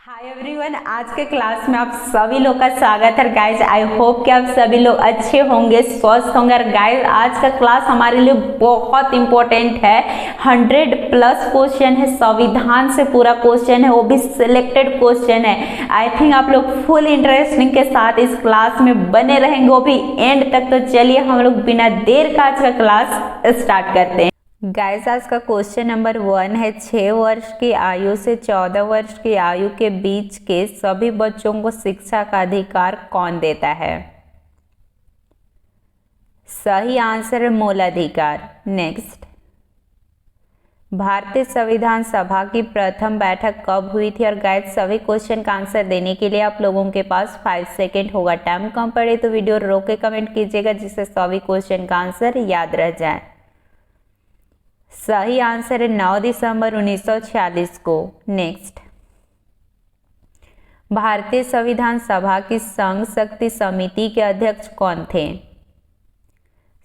Hi everyone, आज के class में आप सभी लोग का स्वागत है गाइज। आई होप कि आप सभी लोग अच्छे होंगे, स्वस्थ होंगे। और गाइज आज का क्लास हमारे लिए बहुत इंपॉर्टेंट है। 100+ क्वेश्चन है, संविधान से पूरा क्वेश्चन है, वो भी सिलेक्टेड क्वेश्चन है। आई थिंक आप लोग फुल इंटरेस्टिंग के साथ इस क्लास में बने रहेंगे, वो भी एंड तक। तो चलिए हम लोग बिना देर का आज का क्लास स्टार्ट करते हैं। गाइस आज का क्वेश्चन नंबर 1 है, 6 वर्ष की आयु से 14 वर्ष की आयु के बीच के सभी बच्चों को शिक्षा का अधिकार कौन देता है? सही आंसर है मूल अधिकार। नेक्स्ट, भारतीय संविधान सभा की प्रथम बैठक कब हुई थी? और गाइस सभी क्वेश्चन का आंसर देने के लिए आप लोगों के पास 5 सेकेंड होगा। टाइम कम पड़े तो वीडियो रोक के कमेंट कीजिएगा, जिससे सभी क्वेश्चन का आंसर याद रह जाए। सही आंसर है 9 दिसंबर 1946 को। नेक्स्ट, भारतीय संविधान सभा की संघ शक्ति समिति के अध्यक्ष कौन थे?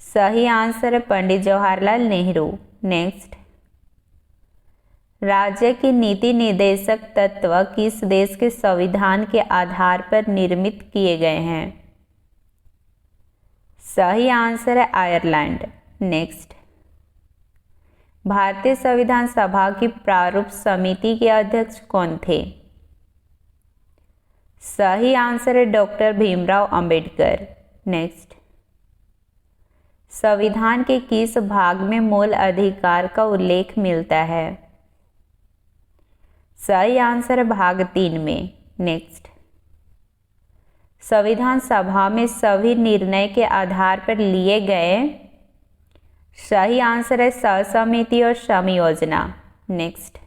सही आंसर है पंडित जवाहरलाल नेहरू। नेक्स्ट, राज्य की नीति निर्देशक तत्व किस देश के संविधान के आधार पर निर्मित किए गए हैं? सही आंसर है आयरलैंड। नेक्स्ट, भारतीय संविधान सभा की प्रारूप समिति के अध्यक्ष कौन थे? सही आंसर है डॉक्टर भीमराव अंबेडकर। नेक्स्ट, संविधान के किस भाग में मूल अधिकार का उल्लेख मिलता है? सही आंसर है भाग 3 में। नेक्स्ट, संविधान सभा में सभी निर्णय के आधार पर लिए गए। सही आंसर है सहसमिति और समयोजना। नेक्स्ट,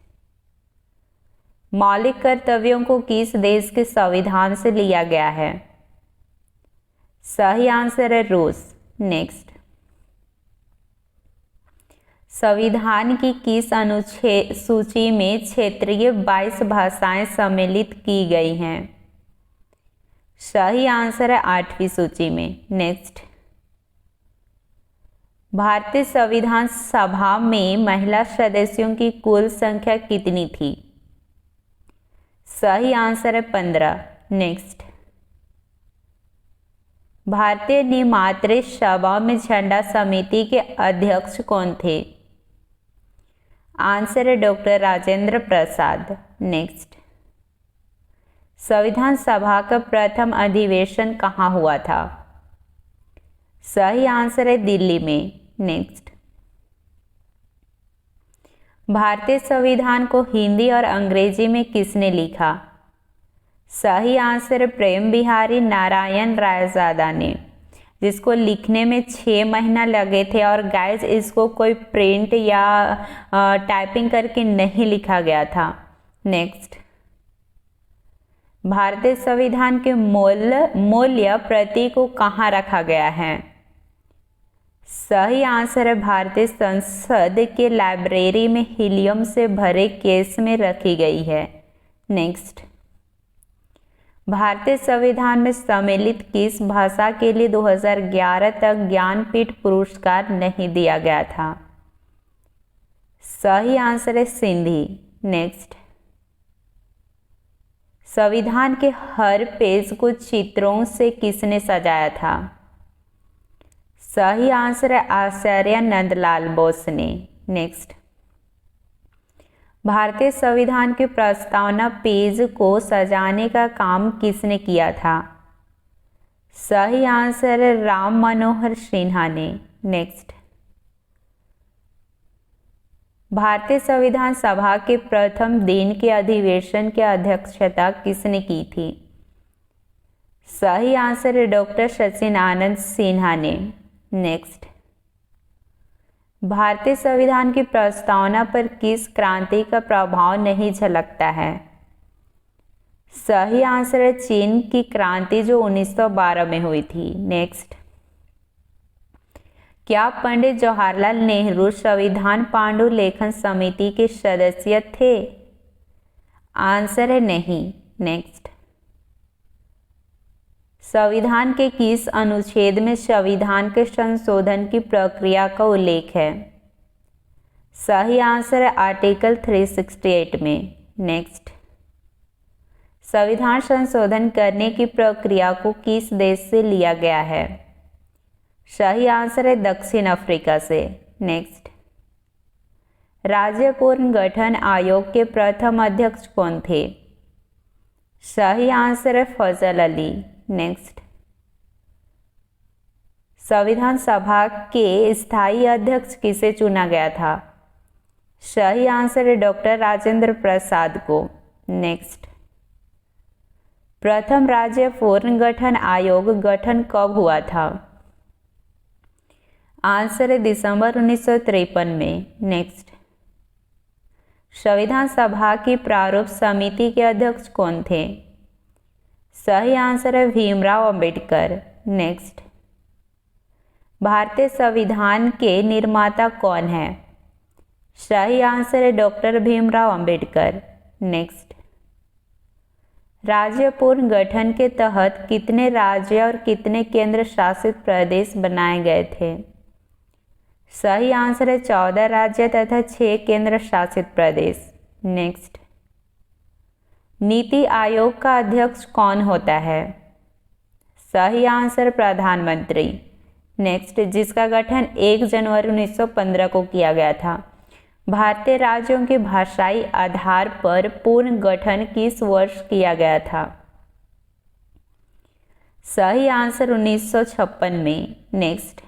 मौलिक कर्तव्यों को किस देश के संविधान से लिया गया है? सही आंसर है रूस। नेक्स्ट, संविधान की किस अनुच्छेद सूची में क्षेत्रीय 22 भाषाएं सम्मिलित की गई हैं? सही आंसर है 8वीं सूची में। नेक्स्ट, भारतीय संविधान सभा में महिला सदस्यों की कुल संख्या कितनी थी? सही आंसर है 15। नेक्स्ट, भारतीय निमात्र सभा में झंडा समिति के अध्यक्ष कौन थे? आंसर है डॉक्टर राजेंद्र प्रसाद। नेक्स्ट, संविधान सभा का प्रथम अधिवेशन कहाँ हुआ था? सही आंसर है दिल्ली में। नेक्स्ट, भारतीय संविधान को हिंदी और अंग्रेजी में किसने लिखा? सही आंसर है प्रेम बिहारी नारायण रायजादा ने, जिसको लिखने में 6 महीना लगे थे। और गाइस इसको कोई प्रिंट या टाइपिंग करके नहीं लिखा गया था। नेक्स्ट, भारतीय संविधान के मूल्य प्रति को कहाँ रखा गया है? सही आंसर है भारतीय संसद के लाइब्रेरी में हीलियम से भरे केस में रखी गई है। नेक्स्ट, भारतीय संविधान में सम्मिलित किस भाषा के लिए 2011 तक ज्ञानपीठ पुरस्कार नहीं दिया गया था? सही आंसर है सिंधी। नेक्स्ट, संविधान के हर पेज को चित्रों से किसने सजाया था? सही आंसर है आचार्य नंदलाल बोस ने। नेक्स्ट, भारतीय संविधान के प्रस्तावना पेज को सजाने का काम किसने किया था? सही आंसर है राम मनोहर सिन्हा ने। नेक्स्ट, भारतीय संविधान सभा के प्रथम दिन के अधिवेशन की अध्यक्षता किसने की थी? सही आंसर है डॉक्टर सचिन आनंद सिन्हा ने। नेक्स्ट, भारतीय संविधान की प्रस्तावना पर किस क्रांति का प्रभाव नहीं झलकता है? सही आंसर है चीन की क्रांति जो 1912 में हुई थी। नेक्स्ट, क्या पंडित जवाहरलाल नेहरू संविधान पांडुलेखन समिति के सदस्य थे? आंसर है नहीं। नेक्स्ट, संविधान के किस अनुच्छेद में संविधान के संशोधन की प्रक्रिया का उल्लेख है? सही आंसर है आर्टिकल 368 में। नेक्स्ट, संविधान संशोधन करने की प्रक्रिया को किस देश से लिया गया है? सही आंसर है दक्षिण अफ्रीका से। नेक्स्ट, राज्य पुनर्गठन आयोग के प्रथम अध्यक्ष कौन थे? सही आंसर है फजल अली। नेक्स्ट, संविधान सभा के स्थायी अध्यक्ष किसे चुना गया था? सही आंसर है डॉक्टर राजेंद्र प्रसाद को। नेक्स्ट, प्रथम राज्य पुनर्गठन आयोग गठन कब हुआ था? आंसर है दिसंबर 1953 में। नेक्स्ट, संविधान सभा की प्रारूप समिति के अध्यक्ष कौन थे? सही आंसर है भीमराव अंबेडकर। नेक्स्ट, भारतीय संविधान के निर्माता कौन है? सही आंसर है डॉक्टर भीमराव अंबेडकर। नेक्स्ट, राज्य पुनर्गठन के तहत कितने राज्य और कितने केंद्र शासित प्रदेश बनाए गए थे? सही आंसर है 14 राज्य तथा 6 केंद्र शासित प्रदेश। नेक्स्ट, नीति आयोग का अध्यक्ष कौन होता है? सही आंसर प्रधानमंत्री। नेक्स्ट, जिसका गठन 1 जनवरी 1915 को किया गया था। भारतीय राज्यों के भाषाई आधार पर पुनर्गठन किस वर्ष किया गया था? सही आंसर 1956 में। नेक्स्ट,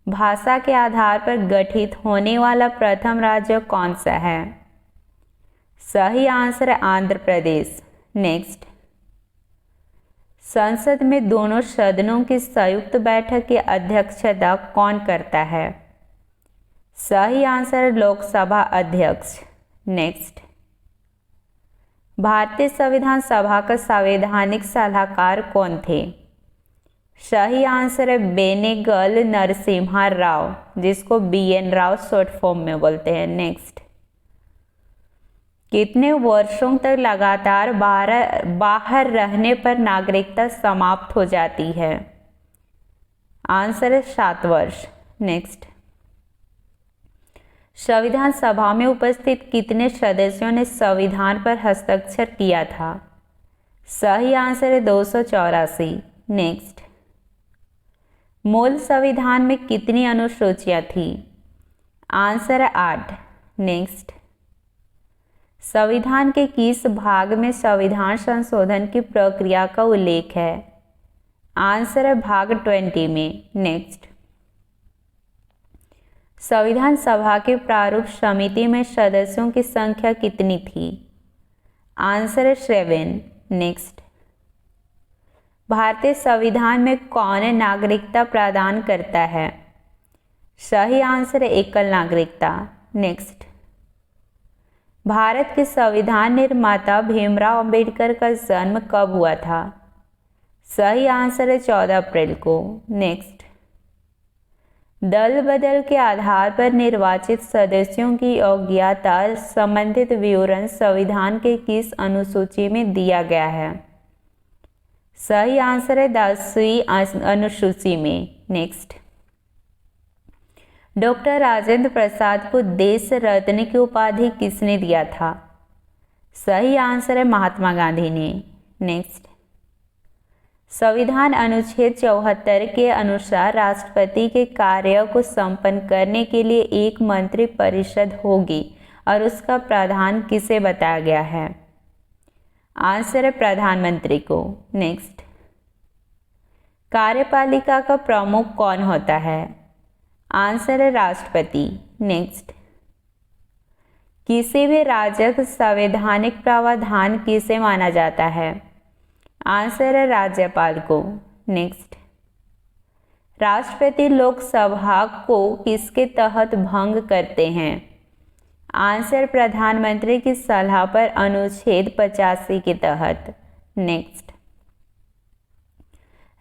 भाषा के आधार पर गठित होने वाला प्रथम राज्य कौन सा है? सही आंसर है आंध्र प्रदेश। नेक्स्ट, संसद में दोनों सदनों की संयुक्त बैठक की अध्यक्षता कौन करता है? सही आंसर है लोकसभा अध्यक्ष। नेक्स्ट, भारतीय संविधान सभा का संवैधानिक सलाहकार कौन थे? सही आंसर है बेनेगल नरसिम्हा राव, जिसको BN राव शॉर्ट फॉर्म में बोलते हैं। नेक्स्ट, कितने वर्षों तक लगातार बाहर रहने पर नागरिकता समाप्त हो जाती है? आंसर है 7 वर्ष। नेक्स्ट, संविधान सभा में उपस्थित कितने सदस्यों ने संविधान पर हस्ताक्षर किया था? सही आंसर है 284। नेक्स्ट, मूल संविधान में कितनी अनुसूचियां थी? आंसर है 8। नेक्स्ट, संविधान के किस भाग में संविधान संशोधन की प्रक्रिया का उल्लेख है? आंसर है भाग 20 में। नेक्स्ट, संविधान सभा के प्रारूप समिति में सदस्यों की संख्या कितनी थी? आंसर है 7। नेक्स्ट, भारतीय संविधान में कौन नागरिकता प्रदान करता है? सही आंसर है एकल नागरिकता। नेक्स्ट, भारत के संविधान निर्माता भीमराव अंबेडकर का जन्म कब हुआ था? सही आंसर है 14 अप्रैल को। नेक्स्ट, दल बदल के आधार पर निर्वाचित सदस्यों की योग्यता संबंधित विवरण संविधान के किस अनुसूची में दिया गया है? सही आंसर है 10वीं अनुसूची में। नेक्स्ट, डॉक्टर राजेंद्र प्रसाद को देश रत्न की उपाधि किसने दिया था? सही आंसर है महात्मा गांधी ने। नेक्स्ट, संविधान अनुच्छेद 74 के अनुसार राष्ट्रपति के कार्य को संपन्न करने के लिए एक मंत्री परिषद होगी और उसका प्रधान किसे बताया गया है? आंसर है प्रधानमंत्री को। नेक्स्ट, कार्यपालिका का प्रमुख कौन होता है? आंसर है राष्ट्रपति। नेक्स्ट, किसी भी राज्य का संवैधानिक प्रावधान किसे माना जाता है? आंसर है राज्यपाल को। नेक्स्ट, राष्ट्रपति लोकसभा को किसके तहत भंग करते हैं? आंसर प्रधानमंत्री की सलाह पर अनुच्छेद 85 के तहत। नेक्स्ट,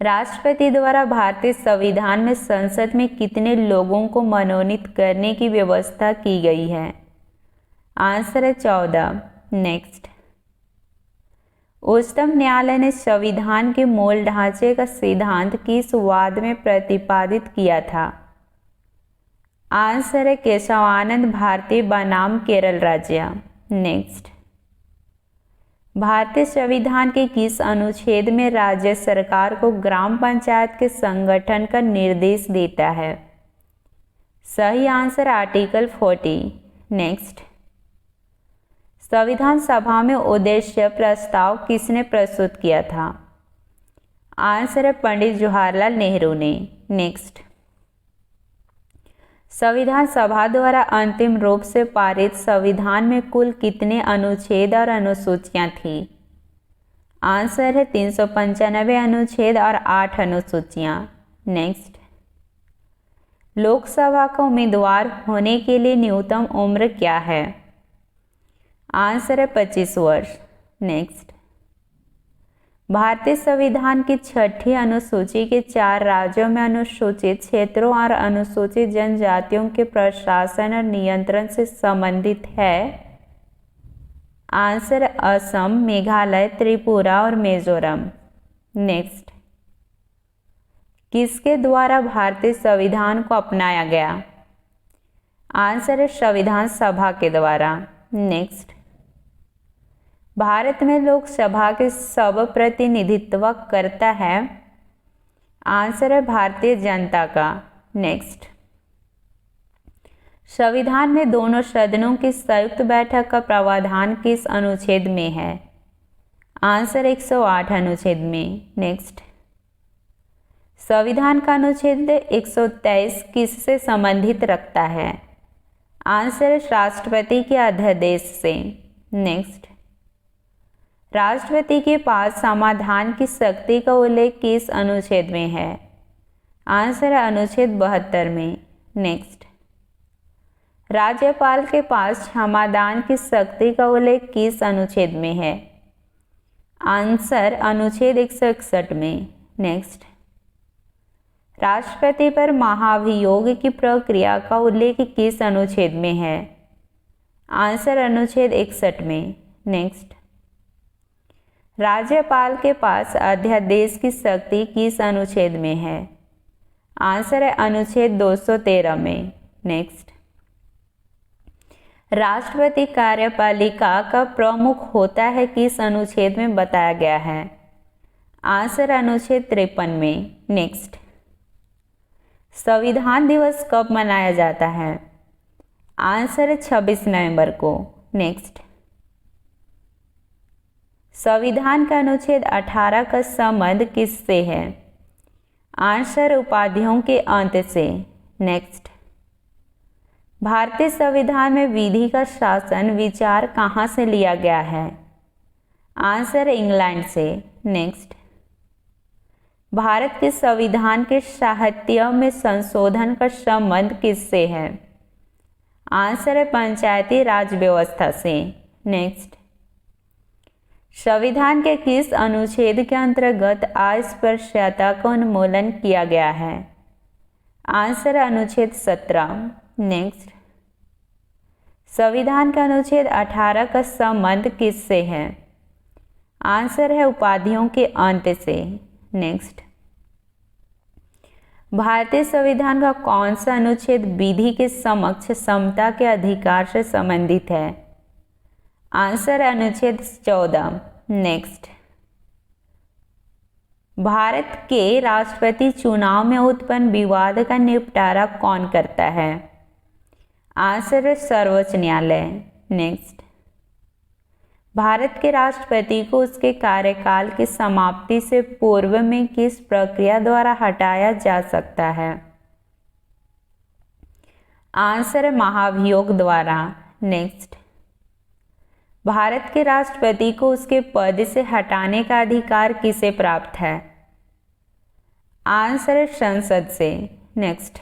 राष्ट्रपति द्वारा भारतीय संविधान में संसद में कितने लोगों को मनोनीत करने की व्यवस्था की गई है? आंसर है 14। नेक्स्ट, उच्चतम न्यायालय ने संविधान के मूल ढांचे का सिद्धांत किस वाद में प्रतिपादित किया था? आंसर है केशवानंद भारती बनाम केरल राज्य। नेक्स्ट, भारतीय संविधान के किस अनुच्छेद में राज्य सरकार को ग्राम पंचायत के संगठन का निर्देश देता है? सही आंसर आर्टिकल 40। नेक्स्ट, संविधान सभा में उद्देश्य प्रस्ताव किसने प्रस्तुत किया था? आंसर है पंडित जवाहरलाल नेहरू ने। नेक्स्ट, संविधान सभा द्वारा अंतिम रूप से पारित संविधान में कुल कितने अनुच्छेद और अनुसूचियां थी? आंसर है 395 अनुच्छेद और 8 अनुसूचियां। नेक्स्ट, लोकसभा का उम्मीदवार होने के लिए न्यूनतम उम्र क्या है? आंसर है 25 वर्ष। नेक्स्ट, भारतीय संविधान की 6ठी अनुसूची के 4 राज्यों में अनुसूचित क्षेत्रों और अनुसूचित जनजातियों के प्रशासन और नियंत्रण से संबंधित है। आंसर असम, मेघालय, त्रिपुरा और मिजोरम। नेक्स्ट, किसके द्वारा भारतीय संविधान को अपनाया गया? आंसर है संविधान सभा के द्वारा। नेक्स्ट, भारत में लोकसभा के सब प्रतिनिधित्व करता है? आंसर है भारतीय जनता का। नेक्स्ट, संविधान में दोनों सदनों की संयुक्त बैठक का प्रावधान किस अनुच्छेद में है? आंसर 108 अनुच्छेद में। नेक्स्ट, संविधान का अनुच्छेद 123 किससे संबंधित रखता है? आंसर राष्ट्रपति के अध्यादेश से। नेक्स्ट, राष्ट्रपति के पास समाधान की शक्ति का उल्लेख किस अनुच्छेद में है? आंसर है अनुच्छेद 72 में। नेक्स्ट, राज्यपाल के पास समाधान की शक्ति का उल्लेख किस अनुच्छेद में है? आंसर अनुच्छेद 161 में। नेक्स्ट, राष्ट्रपति पर महाभियोग की प्रक्रिया का उल्लेख किस अनुच्छेद में है? आंसर अनुच्छेद 61 में। नेक्स्ट, राज्यपाल के पास अध्यादेश की शक्ति किस अनुच्छेद में है? आंसर है अनुच्छेद 213 में। नेक्स्ट, राष्ट्रपति कार्यपालिका का प्रमुख होता है किस अनुच्छेद में बताया गया है? आंसर अनुच्छेद 53 में। नेक्स्ट, संविधान दिवस कब मनाया जाता है? आंसर 26 नवंबर को। नेक्स्ट, संविधान का अनुच्छेद 18 का संबंध किससे है? आंसर उपाधियों के अंत से। नेक्स्ट, भारतीय संविधान में विधि का शासन विचार कहाँ से लिया गया है? आंसर इंग्लैंड से। नेक्स्ट, भारत के संविधान के साहित्य में संशोधन का संबंध किससे है? आंसर है पंचायती राज व्यवस्था से। नेक्स्ट, संविधान के किस अनुच्छेद के अंतर्गत अस्पृश्यता का उन्मूलन किया गया है? आंसर अनुच्छेद 17। नेक्स्ट, संविधान का अनुच्छेद 18 का संबंध किससे है? आंसर है उपाधियों के अंत से। नेक्स्ट, भारतीय संविधान का कौन सा अनुच्छेद विधि के समक्ष समता के अधिकार से संबंधित है? आंसर अनुच्छेद 14। नेक्स्ट, भारत के राष्ट्रपति चुनाव में उत्पन्न विवाद का निपटारा कौन करता है? आंसर सर्वोच्च न्यायालय। नेक्स्ट, भारत के राष्ट्रपति को उसके कार्यकाल की समाप्ति से पूर्व में किस प्रक्रिया द्वारा हटाया जा सकता है? आंसर महाभियोग द्वारा। नेक्स्ट, भारत के राष्ट्रपति को उसके पद से हटाने का अधिकार किसे प्राप्त है? आंसर संसद से। नेक्स्ट,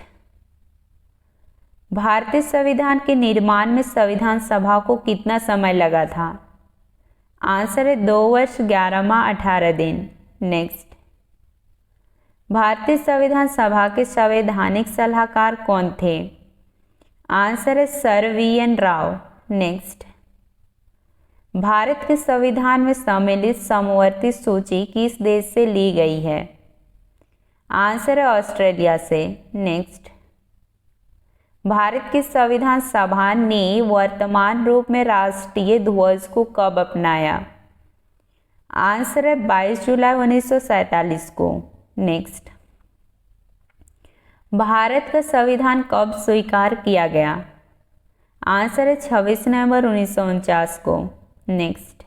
भारतीय संविधान के निर्माण में संविधान सभा को कितना समय लगा था? आंसर 2 वर्ष 11 माह 18 दिन। नेक्स्ट, भारतीय संविधान सभा के संवैधानिक सलाहकार कौन थे? Answer sir V N. Rao. Next, Bharat के संविधान में सम्मिलित समवर्ती सूची किस देश से ली गई है? आंसर ऑस्ट्रेलिया से। नेक्स्ट, भारत की संविधान सभा ने वर्तमान रूप में राष्ट्रीय ध्वज को कब अपनाया? आंसर है 22 जुलाई 1947 को। नेक्स्ट, भारत का संविधान कब स्वीकार किया गया? आंसर है 26 नवंबर 1949 को। नेक्स्ट,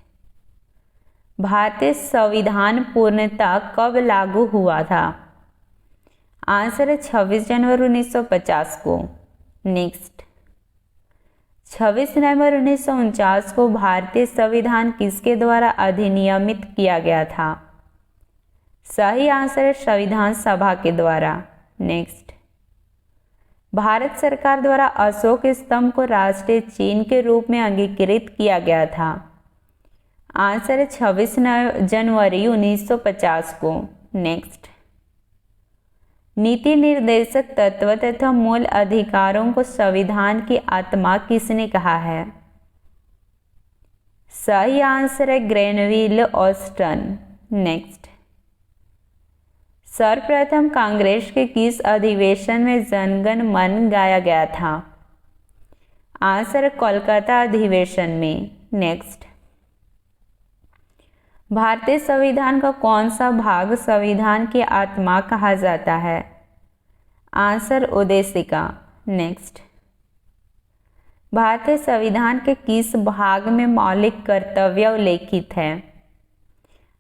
भारतीय संविधान पूर्णतः कब लागू हुआ था? आंसर है 26 जनवरी 1950 को। नेक्स्ट, 26 नवंबर 1949 को भारतीय संविधान किसके द्वारा अधिनियमित किया गया था? सही आंसर है संविधान सभा के द्वारा। नेक्स्ट, भारत सरकार द्वारा अशोक स्तंभ को राष्ट्रीय चिन्ह के रूप में अंगीकृत किया गया था। आंसर है 26 जनवरी 1950 को। नेक्स्ट, नीति निर्देशक तत्व तथा मूल अधिकारों को संविधान की आत्मा किसने कहा है? सही आंसर है ग्रेनविल ऑस्टन। नेक्स्ट, सर्वप्रथम कांग्रेस के किस अधिवेशन में जनगण मन गाया गया था? आंसर है कोलकाता अधिवेशन में। नेक्स्ट, भारतीय संविधान का कौन सा भाग संविधान की आत्मा कहा जाता है? आंसर उद्देशिका। नेक्स्ट, भारतीय संविधान के किस भाग में मौलिक कर्तव्य उल्लेखित है?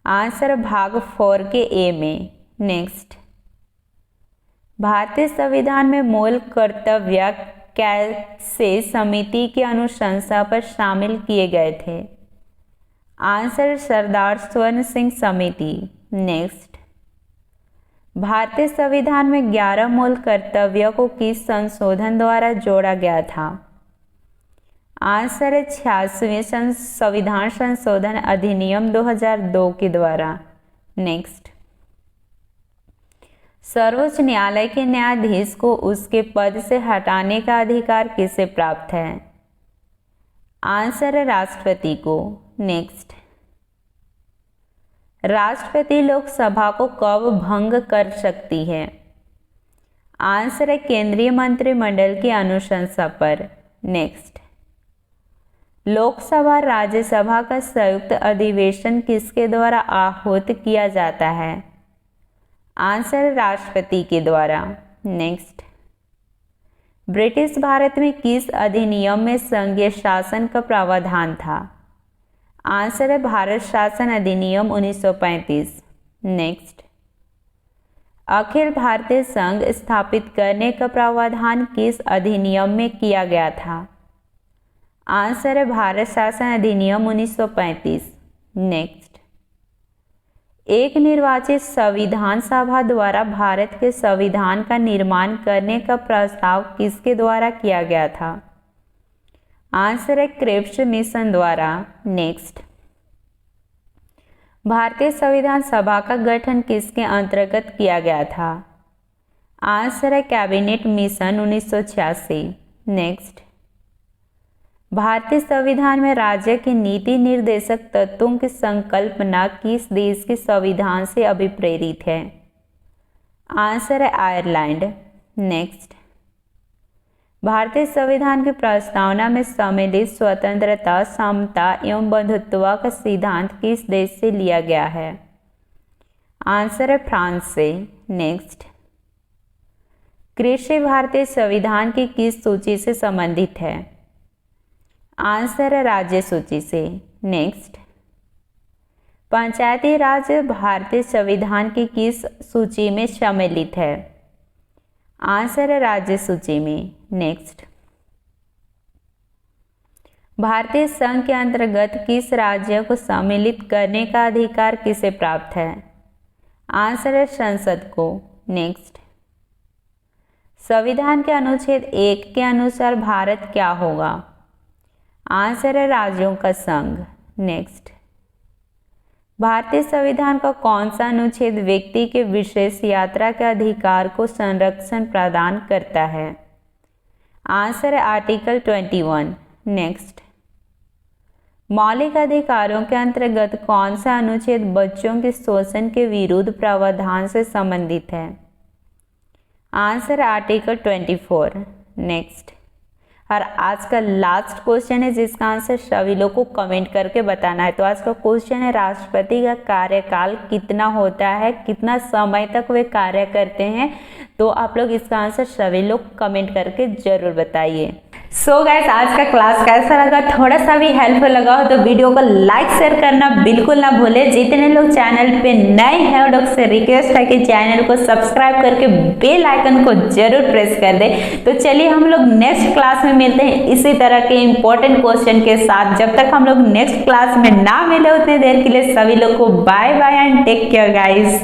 आंसर भाग 4 के ए में। नेक्स्ट, भारतीय संविधान में मूल कर्तव्य कैसे समिति की अनुशंसा पर शामिल किए गए थे? आंसर सरदार स्वर्ण सिंह समिति। नेक्स्ट, भारतीय संविधान में 11 मूल कर्तव्यों को किस संशोधन द्वारा जोड़ा गया था? आंसर है 86वें संविधान संशोधन अधिनियम 2002 के द्वारा। नेक्स्ट, सर्वोच्च न्यायालय के न्यायाधीश को उसके पद से हटाने का अधिकार किसे प्राप्त है? आंसर है राष्ट्रपति को। नेक्स्ट, राष्ट्रपति लोकसभा को कब भंग कर सकती है? आंसर है केंद्रीय मंत्रिमंडल की अनुशंसा पर। नेक्स्ट, लोकसभा राज्यसभा का संयुक्त अधिवेशन किसके द्वारा आहूत किया जाता है? आंसर राष्ट्रपति के द्वारा। नेक्स्ट, ब्रिटिश भारत में किस अधिनियम में संघीय शासन का प्रावधान था? आंसर है भारत शासन अधिनियम 1935। नेक्स्ट, अखिल भारतीय संघ स्थापित करने का प्रावधान किस अधिनियम में किया गया था? आंसर है भारत शासन अधिनियम 1935। नेक्स्ट, एक निर्वाचित संविधान सभा द्वारा भारत के संविधान का निर्माण करने का प्रस्ताव किसके द्वारा किया गया था? आंसर है क्रिप्स मिशन द्वारा। नेक्स्ट, भारतीय संविधान सभा का गठन किसके अंतर्गत किया गया था? आंसर है कैबिनेट मिशन 1986। नेक्स्ट, भारतीय संविधान में राज्य के नीति निर्देशक तत्वों की संकल्पना किस देश के संविधान से अभिप्रेरित है? आंसर है आयरलैंड। नेक्स्ट, भारतीय संविधान की प्रस्तावना में सम्मिलित स्वतंत्रता, समता एवं बंधुत्व का सिद्धांत किस देश से लिया गया है? आंसर है फ्रांस से। नेक्स्ट, कृषि भारतीय संविधान की किस सूची से संबंधित है? आंसर है राज्य सूची से। नेक्स्ट, पंचायती राज भारतीय संविधान की किस सूची में सम्मिलित है? आंसर है राज्य सूची में। नेक्स्ट, भारतीय संघ के अंतर्गत किस राज्य को सम्मिलित करने का अधिकार किसे प्राप्त है? आंसर है संसद को। नेक्स्ट, संविधान के अनुच्छेद 1 के अनुसार भारत क्या होगा? आंसर है राज्यों का संघ। नेक्स्ट, भारतीय संविधान का कौन सा अनुच्छेद व्यक्ति के विशेष यात्रा के अधिकार को संरक्षण प्रदान करता है? आंसर है आर्टिकल 21। नेक्स्ट, मौलिक अधिकारों के अंतर्गत कौन सा अनुच्छेद बच्चों के शोषण के विरुद्ध प्रावधान से संबंधित है? आंसर है आर्टिकल 24। नेक्स्ट, और आज का लास्ट क्वेश्चन है जिसका आंसर सभी लोग को कमेंट करके बताना है। तो आज का क्वेश्चन है, राष्ट्रपति का कार्यकाल कितना होता है, कितना समय तक वे कार्य करते हैं। तो आप लोग इसका आंसर सभी लोग कमेंट करके जरूर बताइए। सो गाइस, आज का क्लास कैसा लगा, थोड़ा सा भी हेल्पफुल लगा हो तो वीडियो को लाइक शेयर करना बिल्कुल ना भूले। जितने लोग चैनल पे नए हैं उन लोग से रिक्वेस्ट है कि चैनल को सब्सक्राइब करके बेल आइकन को जरूर प्रेस कर दे। तो चलिए हम लोग नेक्स्ट क्लास में मिलते हैं इसी तरह के इंपॉर्टेंट क्वेश्चन के साथ। जब तक हम लोग नेक्स्ट क्लास में ना मिले उतने देर के लिए सभी लोग को bye bye and take care guys.